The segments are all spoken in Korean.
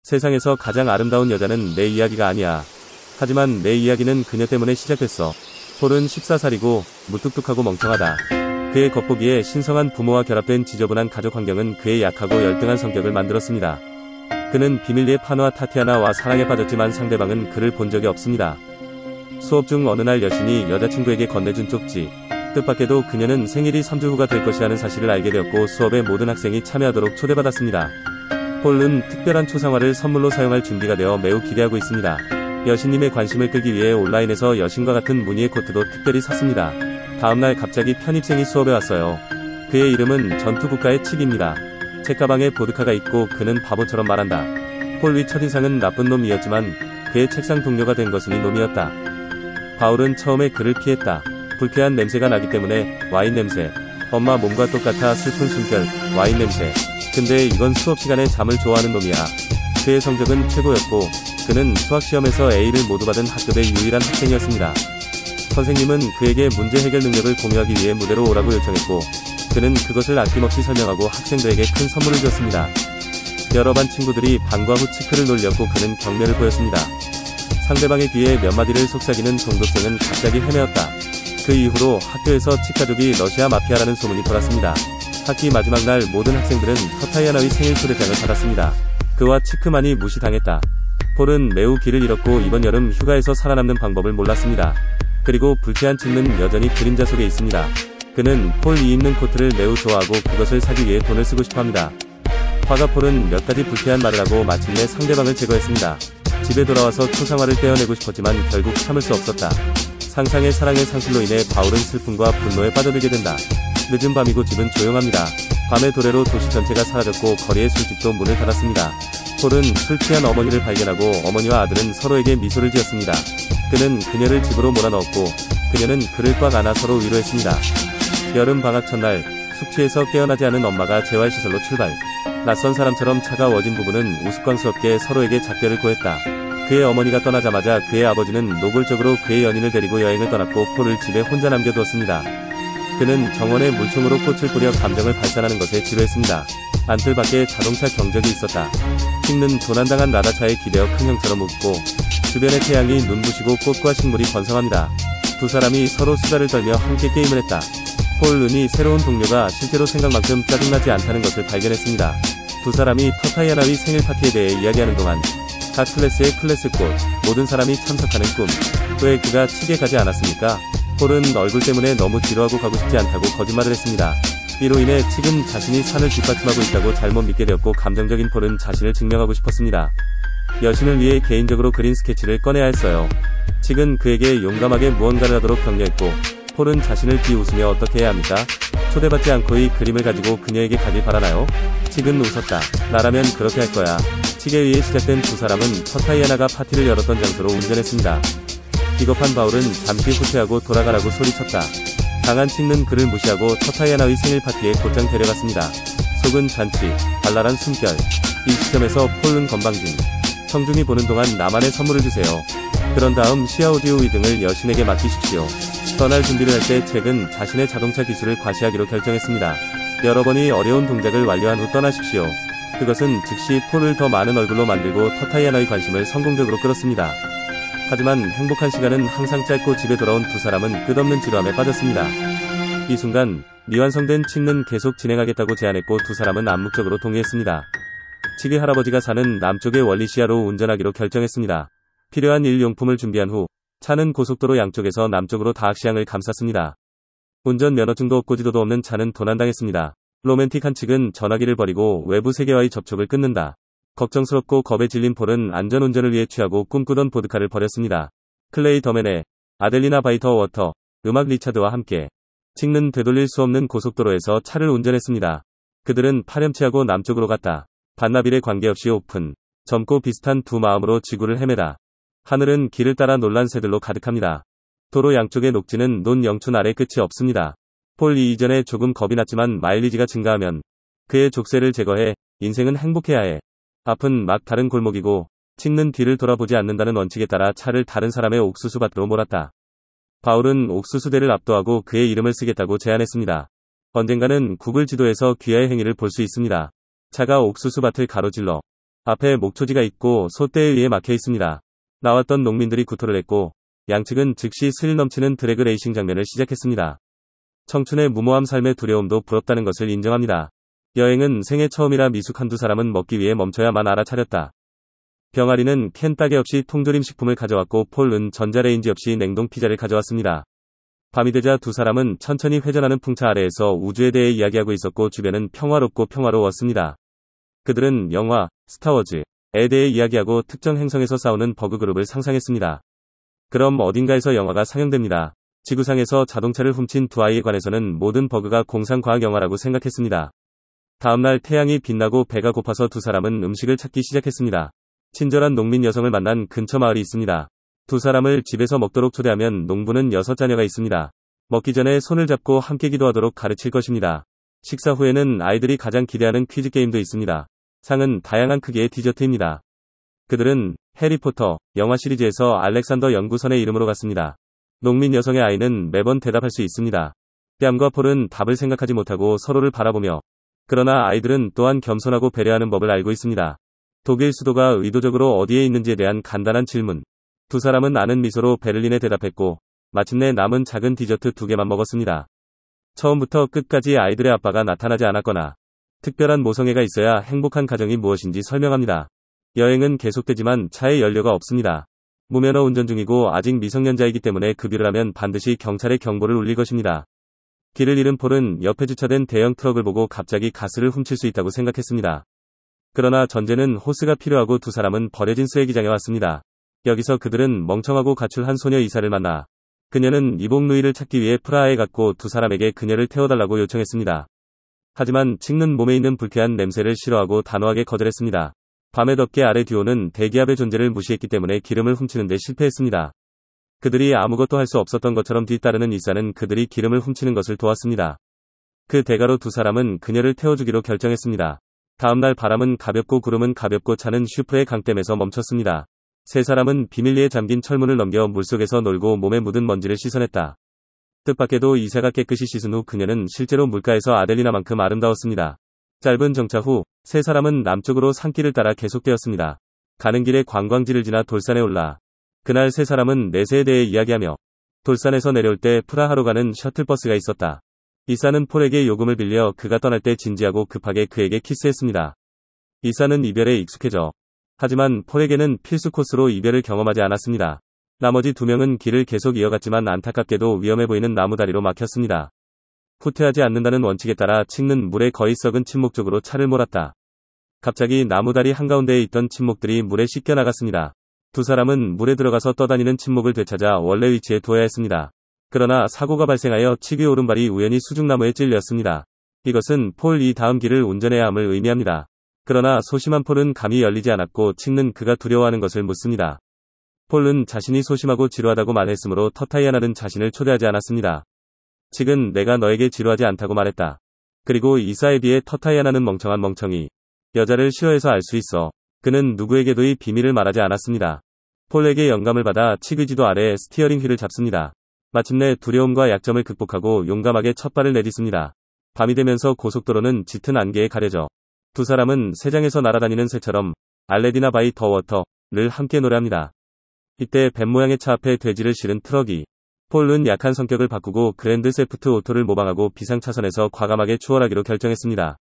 세상에서 가장 아름다운 여자는 내 이야기가 아니야. 하지만 내 이야기는 그녀 때문에 시작됐어. 폴은 14살이고 무뚝뚝하고 멍청하다. 그의 겉보기에 신성한 부모와 결합된 지저분한 가족 환경은 그의 약하고 열등한 성격을 만들었습니다. 그는 비밀리에 파누아 타티아나와 사랑에 빠졌지만 상대방은 그를 본 적이 없습니다. 수업 중 어느 날 여신이 여자친구에게 건네준 쪽지. 뜻밖에도 그녀는 생일이 3주 후가 될 것이라는 사실을 알게 되었고 수업에 모든 학생이 참여하도록 초대받았습니다. 폴은 특별한 초상화를 선물로 사용할 준비가 되어 매우 기대하고 있습니다. 여신님의 관심을 끌기 위해 온라인에서 여신과 같은 무늬의 코트도 특별히 샀습니다. 다음날 갑자기 편입생이 수업에 왔어요. 그의 이름은 전투국가의 칙입니다. 책가방에 보드카가 있고 그는 바보처럼 말한다. 폴의 첫인상은 나쁜 놈이었지만 그의 책상 동료가 된 것은 이 놈이었다. 바울은 처음에 그를 피했다. 불쾌한 냄새가 나기 때문에 와인 냄새. 엄마 몸과 똑같아 슬픈 숨결, 와인 냄새. 근데 이건 수업 시간에 잠을 좋아하는 놈이야. 그의 성적은 최고였고 그는 수학시험에서 A를 모두 받은 학급의 유일한 학생이었습니다. 선생님은 그에게 문제 해결 능력을 공유하기 위해 무대로 오라고 요청했고 그는 그것을 아낌없이 설명하고 학생들에게 큰 선물을 줬습니다. 여러 반 친구들이 방과 후 치크를 놀렸고 그는 경멸을 보였습니다. 상대방의 귀에 몇 마디를 속삭이는 동급생은 갑자기 헤매었다. 그 이후로 학교에서 칙가족이 러시아 마피아라는 소문이 돌았습니다. 학기 마지막 날 모든 학생들은 터타이아나의 생일 초대장을 받았습니다. 그와 치크만이 무시당했다. 폴은 매우 길을 잃었고 이번 여름 휴가에서 살아남는 방법을 몰랐습니다. 그리고 불쾌한 칙는 여전히 그림자 속에 있습니다. 그는 폴이 입는 코트를 매우 좋아하고 그것을 사기 위해 돈을 쓰고 싶어합니다. 화가 폴은 몇 가지 불쾌한 말을 하고 마침내 상대방을 제거했습니다. 집에 돌아와서 초상화를 떼어내고 싶었지만 결국 참을 수 없었다. 상상의 사랑의 상실로 인해 바울은 슬픔과 분노에 빠져들게 된다. 늦은 밤이고 집은 조용합니다. 밤의 도래로 도시 전체가 사라졌고 거리의 술집도 문을 닫았습니다. 폴은 술 취한 어머니를 발견하고 어머니와 아들은 서로에게 미소를 지었습니다. 그는 그녀를 집으로 몰아넣었고 그녀는 그를 꽉 안아 서로 위로했습니다. 여름 방학 첫날 숙취에서 깨어나지 않은 엄마가 재활시설로 출발. 낯선 사람처럼 차가워진 부부는 우스꽝스럽게 서로에게 작별을 고했다. 그의 어머니가 떠나자마자 그의 아버지는 노골적으로 그의 연인을 데리고 여행을 떠났고 폴을 집에 혼자 남겨두었습니다. 그는 정원에 물총으로 꽃을 뿌려 감정을 발산하는 것에 지루했습니다. 안뜰 밖에 자동차 경적이 있었다. 칙는 도난당한 라다차에 기대어 큰 형처럼 웃고 주변의 태양이 눈부시고 꽃과 식물이 번성합니다. 두 사람이 서로 수다를 떨며 함께 게임을 했다. 폴은 새로운 동료가 실제로 생각만큼 짜증나지 않다는 것을 발견했습니다. 두 사람이 터타이아나의 생일 파티에 대해 이야기하는 동안 각 클래스의 클래스꽃, 모든 사람이 참석하는 꿈. 왜 그가 칙에 가지 않았습니까? 폴은 얼굴 때문에 너무 지루하고 가고 싶지 않다고 거짓말을 했습니다. 이로 인해 칙은 자신이 산을 뒷받침하고 있다고 잘못 믿게 되었고 감정적인 폴은 자신을 증명하고 싶었습니다. 여신을 위해 개인적으로 그린 스케치를 꺼내야 했어요. 칙은 그에게 용감하게 무언가를 하도록 격려했고 폴은 자신을 비웃으며 어떻게 해야 합니까? 초대받지 않고의 그림을 가지고 그녀에게 가길 바라나요? 칙은 웃었다. 나라면 그렇게 할 거야. 칙에 의해 시작된 두 사람은 터타이아나가 파티를 열었던 장소로 운전했습니다. 비겁한 바울은 잠시 후퇴하고 돌아가라고 소리쳤다. 강한 칙는 그를 무시하고 터타이아나의 생일 파티에 곧장 데려갔습니다. 속은 잔치, 발랄한 숨결. 이 시점에서 폴은 건방진. 청중이 보는 동안 나만의 선물을 주세요. 그런 다음 시아오디오 위등을 여신에게 맡기십시오. 떠날 준비를 할 때 책은 자신의 자동차 기술을 과시하기로 결정했습니다. 여러 번의 어려운 동작을 완료한 후 떠나십시오. 그것은 즉시 폴을 더 많은 얼굴로 만들고 터타이아나의 관심을 성공적으로 끌었습니다. 하지만 행복한 시간은 항상 짧고 집에 돌아온 두 사람은 끝없는 지루함에 빠졌습니다. 이 순간 미완성된 칙는 계속 진행하겠다고 제안했고 두 사람은 암묵적으로 동의했습니다. 칙의 할아버지가 사는 남쪽의 월리시아로 운전하기로 결정했습니다. 필요한 일용품을 준비한 후 차는 고속도로 양쪽에서 남쪽으로 다악시향을 감쌌습니다. 운전 면허증도 없고 지도도 없는 차는 도난당했습니다. 로맨틱한 칙은 전화기를 버리고 외부 세계와의 접촉을 끊는다. 걱정스럽고 겁에 질린 폴은 안전운전을 위해 취하고 꿈꾸던 보드카를 버렸습니다. 클레이 더맨의 아델리나 바이터 워터, 음악 리차드와 함께 칙는 되돌릴 수 없는 고속도로에서 차를 운전했습니다. 그들은 파렴치하고 남쪽으로 갔다. 반나절에 관계없이 오픈, 젊고 비슷한 두 마음으로 지구를 헤매다. 하늘은 길을 따라 놀란 새들로 가득합니다. 도로 양쪽의 녹지는 논 영춘 아래 끝이 없습니다. 폴이 이전에 조금 겁이 났지만 마일리지가 증가하면 그의 족쇄를 제거해 인생은 행복해야 해. 앞은 막 다른 골목이고 칙는 뒤를 돌아보지 않는다는 원칙에 따라 차를 다른 사람의 옥수수밭으로 몰았다. 바울은 옥수수대를 압도하고 그의 이름을 쓰겠다고 제안했습니다. 언젠가는 구글 지도에서 귀하의 행위를 볼 수 있습니다. 차가 옥수수밭을 가로질러 앞에 목초지가 있고 솥대에 의해 막혀 있습니다. 나왔던 농민들이 구토를 했고 양측은 즉시 스릴 넘치는 드래그 레이싱 장면을 시작했습니다. 청춘의 무모함 삶의 두려움도 부럽다는 것을 인정합니다. 여행은 생애 처음이라 미숙 한두 사람은 먹기 위해 멈춰야만 알아차렸다. 병아리는 캔 따개 없이 통조림 식품을 가져왔고 폴은 전자레인지 없이 냉동 피자를 가져왔습니다. 밤이 되자 두 사람은 천천히 회전하는 풍차 아래에서 우주에 대해 이야기하고 있었고 주변은 평화롭고 평화로웠습니다. 그들은 영화, 스타워즈에 대해 이야기하고 특정 행성에서 싸우는 버그 그룹을 상상했습니다. 그럼 어딘가에서 영화가 상영됩니다. 지구상에서 자동차를 훔친 두 아이에 관해서는 모든 버그가 공상과학 영화라고 생각했습니다. 다음날 태양이 빛나고 배가 고파서 두 사람은 음식을 찾기 시작했습니다. 친절한 농민 여성을 만난 근처 마을이 있습니다. 두 사람을 집에서 먹도록 초대하면 농부는 6자녀가 있습니다. 먹기 전에 손을 잡고 함께 기도하도록 가르칠 것입니다. 식사 후에는 아이들이 가장 기대하는 퀴즈 게임도 있습니다. 상은 다양한 크기의 디저트입니다. 그들은 해리포터 영화 시리즈에서 알렉산더 연구선의 이름으로 갔습니다. 농민 여성의 아이는 매번 대답할 수 있습니다. 뺨과 폴은 답을 생각하지 못하고 서로를 바라보며 그러나 아이들은 또한 겸손하고 배려하는 법을 알고 있습니다. 독일 수도가 의도적으로 어디에 있는지에 대한 간단한 질문. 두 사람은 아는 미소로 베를린에 대답했고 마침내 남은 작은 디저트 2개만 먹었습니다. 처음부터 끝까지 아이들의 아빠가 나타나지 않았거나 특별한 모성애가 있어야 행복한 가정이 무엇인지 설명합니다. 여행은 계속되지만 차에 연료가 없습니다. 무면허 운전 중이고 아직 미성년자이기 때문에 급유를 하면 반드시 경찰에 경보를 울릴 것입니다. 길을 잃은 폴은 옆에 주차된 대형 트럭을 보고 갑자기 가스를 훔칠 수 있다고 생각했습니다. 그러나 전제는 호스가 필요하고 두 사람은 버려진 쓰레기장에 왔습니다. 여기서 그들은 멍청하고 가출한 소녀 이사를 만나 그녀는 이복 누이를 찾기 위해 프라하에 갔고 두 사람에게 그녀를 태워달라고 요청했습니다. 하지만 칙는 몸에 있는 불쾌한 냄새를 싫어하고 단호하게 거절했습니다. 밤의 덮개 아래 듀오는 대기압의 존재를 무시했기 때문에 기름을 훔치는 데 실패했습니다. 그들이 아무것도 할 수 없었던 것처럼 뒤따르는 이사는 그들이 기름을 훔치는 것을 도왔습니다. 그 대가로 두 사람은 그녀를 태워주기로 결정했습니다. 다음날 바람은 가볍고 구름은 가볍고 차는 슈프의 강댐에서 멈췄습니다. 세 사람은 비밀리에 잠긴 철문을 넘겨 물속에서 놀고 몸에 묻은 먼지를 씻어냈다. 뜻밖에도 이사가 깨끗이 씻은 후 그녀는 실제로 물가에서 아델리나만큼 아름다웠습니다. 짧은 정차 후 세 사람은 남쪽으로 산길을 따라 계속되었습니다. 가는 길에 관광지를 지나 돌산에 올라 그날 세 사람은 내세에 대해 이야기하며 돌산에서 내려올 때 프라하로 가는 셔틀버스가 있었다. 이사는 폴에게 요금을 빌려 그가 떠날 때 진지하고 급하게 그에게 키스했습니다. 이사는 이별에 익숙해져 하지만 폴에게는 필수 코스로 이별을 경험하지 않았습니다. 나머지 두 명은 길을 계속 이어갔지만 안타깝게도 위험해 보이는 나무다리로 막혔습니다. 후퇴하지 않는다는 원칙에 따라 칙는 물에 거의 썩은 침묵 쪽으로 차를 몰았다. 갑자기 나무다리 한가운데에 있던 침묵들이 물에 씻겨 나갔습니다. 두 사람은 물에 들어가서 떠다니는 침묵을 되찾아 원래 위치에 두어야 했습니다. 그러나 사고가 발생하여 칙의 오른발이 우연히 수중나무에 찔렸습니다. 이것은 폴이 다음 길을 운전해야 함을 의미합니다. 그러나 소심한 폴은 감이 열리지 않았고 칙는 그가 두려워하는 것을 묻습니다. 폴은 자신이 소심하고 지루하다고 말했으므로 터타이아나는 자신을 초대하지 않았습니다. 칙은 내가 너에게 지루하지 않다고 말했다. 그리고 이사에 비해 터타이아나는 멍청한 멍청이. 여자를 싫어해서 알 수 있어. 그는 누구에게도 이 비밀을 말하지 않았습니다. 폴에게 영감을 받아 칙의 지도 아래 스티어링 휠을 잡습니다. 마침내 두려움과 약점을 극복하고 용감하게 첫 발을 내딛습니다. 밤이 되면서 고속도로는 짙은 안개에 가려져 두 사람은 새장에서 날아다니는 새처럼 알레디나 바이 더 워터를 함께 노래합니다. 이때 뱀 모양의 차 앞에 돼지를 실은 트럭이 폴은 약한 성격을 바꾸고 그랜드 세프트 오토를 모방하고 비상차선에서 과감하게 추월하기로 결정했습니다.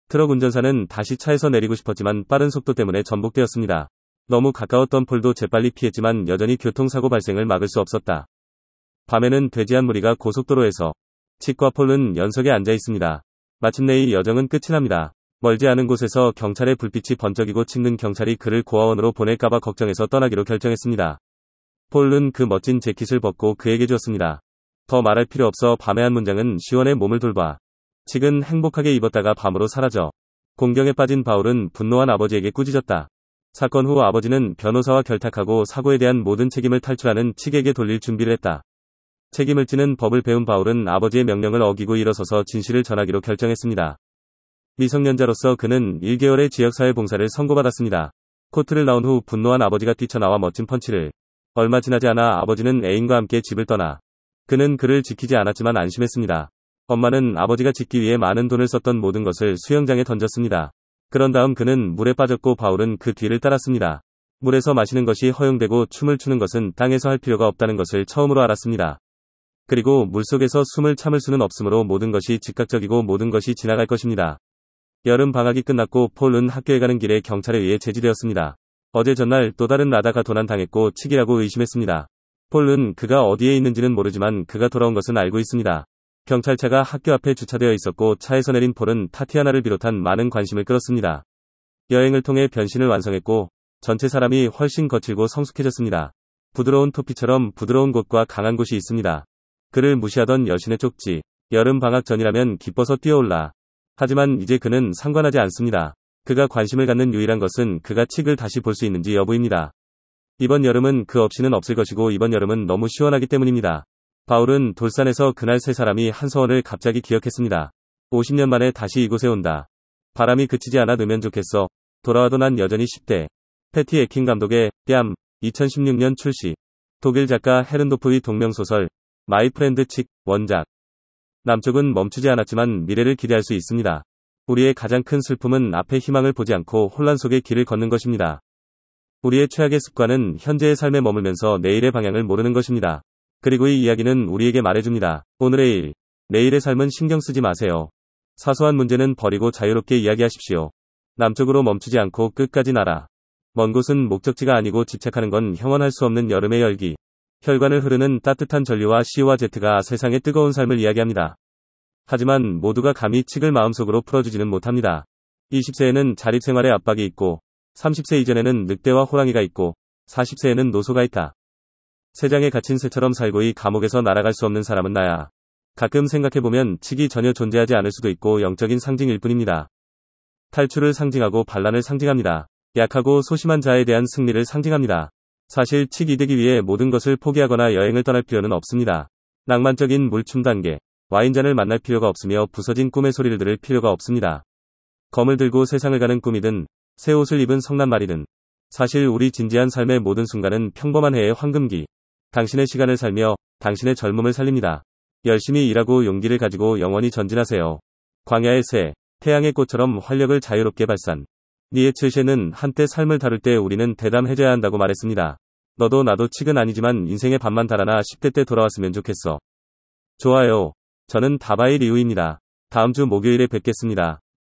트럭 운전사는 다시 차에서 내리고 싶었지만 빠른 속도 때문에 전복되었습니다. 너무 가까웠던 폴도 재빨리 피했지만 여전히 교통사고 발생을 막을 수 없었다. 밤에는 돼지 한 무리가 고속도로에서 칙과 폴은 연석에 앉아 있습니다. 마침내 이 여정은 끝이 납니다. 멀지 않은 곳에서 경찰의 불빛이 번쩍이고 칙는 경찰이 그를 고아원으로 보낼까봐 걱정해서 떠나기로 결정했습니다. 폴은 그 멋진 재킷을 벗고 그에게 주었습니다. 더 말할 필요 없어 밤의 한 문장은 시원해 몸을 돌봐. 칙은 행복하게 입었다가 밤으로 사라져. 공경에 빠진 바울은 분노한 아버지에게 꾸짖었다. 사건 후 아버지는 변호사와 결탁하고 사고에 대한 모든 책임을 탈출하는 칙에게 돌릴 준비를 했다. 책임을 지는 법을 배운 바울은 아버지의 명령을 어기고 일어서서 진실을 전하기로 결정했습니다. 미성년자로서 그는 1개월의 지역사회 봉사를 선고받았습니다. 코트를 나온 후 분노한 아버지가 뛰쳐나와 멋진 펀치를. 얼마 지나지 않아 아버지는 애인과 함께 집을 떠나. 그는 그를 지키지 않았지만 안심했습니다. 엄마는 아버지가 짓기 위해 많은 돈을 썼던 모든 것을 수영장에 던졌습니다. 그런 다음 그는 물에 빠졌고 바울은 그 뒤를 따랐습니다. 물에서 마시는 것이 허용되고 춤을 추는 것은 땅에서 할 필요가 없다는 것을 처음으로 알았습니다. 그리고 물속에서 숨을 참을 수는 없으므로 모든 것이 즉각적이고 모든 것이 지나갈 것입니다. 여름 방학이 끝났고 폴은 학교에 가는 길에 경찰에 의해 제지되었습니다. 어제 전날 또 다른 라다가 도난당했고 치기라고 의심했습니다. 폴은 그가 어디에 있는지는 모르지만 그가 돌아온 것은 알고 있습니다. 경찰차가 학교 앞에 주차되어 있었고 차에서 내린 폴은 타티아나를 비롯한 많은 관심을 끌었습니다. 여행을 통해 변신을 완성했고 전체 사람이 훨씬 거칠고 성숙해졌습니다. 부드러운 토피처럼 부드러운 곳과 강한 곳이 있습니다. 그를 무시하던 여신의 쪽지. 여름 방학 전이라면 기뻐서 뛰어올라. 하지만 이제 그는 상관하지 않습니다. 그가 관심을 갖는 유일한 것은 그가 칙을 다시 볼 수 있는지 여부입니다. 이번 여름은 그 없이는 없을 것이고 이번 여름은 너무 시원하기 때문입니다. 바울은 돌산에서 그날 세 사람이 한 서원을 갑자기 기억했습니다. 50년 만에 다시 이곳에 온다. 바람이 그치지 않아 넣으면 좋겠어. 돌아와도 난 여전히 10대. 패티 에킨 감독의 뺨 2016년 출시. 독일 작가 헤른도프의 동명소설 마이 프렌드 칙 원작. 남쪽은 멈추지 않았지만 미래를 기대할 수 있습니다. 우리의 가장 큰 슬픔은 앞에 희망을 보지 않고 혼란 속의 길을 걷는 것입니다. 우리의 최악의 습관은 현재의 삶에 머물면서 내일의 방향을 모르는 것입니다. 그리고 이 이야기는 우리에게 말해줍니다. 오늘의 일, 내일의 삶은 신경 쓰지 마세요. 사소한 문제는 버리고 자유롭게 이야기하십시오. 남쪽으로 멈추지 않고 끝까지 날아. 먼 곳은 목적지가 아니고 집착하는 건 형언할 수 없는 여름의 열기. 혈관을 흐르는 따뜻한 전류와 C와 Z가 세상의 뜨거운 삶을 이야기합니다. 하지만 모두가 감히 칙을 마음속으로 풀어주지는 못합니다. 20세에는 자립생활의 압박이 있고 30세 이전에는 늑대와 호랑이가 있고 40세에는 노소가 있다. 새장에 갇힌 새처럼 살고 이 감옥에서 날아갈 수 없는 사람은 나야. 가끔 생각해보면 칙이 전혀 존재하지 않을 수도 있고 영적인 상징일 뿐입니다. 탈출을 상징하고 반란을 상징합니다. 약하고 소심한 자에 대한 승리를 상징합니다. 사실 칙 이되기 위해 모든 것을 포기하거나 여행을 떠날 필요는 없습니다. 낭만적인 물춤 단계, 와인잔을 만날 필요가 없으며 부서진 꿈의 소리를 들을 필요가 없습니다. 검을 들고 세상을 가는 꿈이든 새 옷을 입은 성난말이든 사실 우리 진지한 삶의 모든 순간은 평범한 해의 황금기. 당신의 시간을 살며 당신의 젊음을 살립니다. 열심히 일하고 용기를 가지고 영원히 전진하세요. 광야의 새, 태양의 꽃처럼 활력을 자유롭게 발산. 니에츠셰는 한때 삶을 다룰 때 우리는 대담해져야 한다고 말했습니다. 너도 나도 칙은 아니지만 인생의 반만 달아나 10대 때 돌아왔으면 좋겠어. 좋아요. 저는 다바이 리우입니다. 다음 주 목요일에 뵙겠습니다.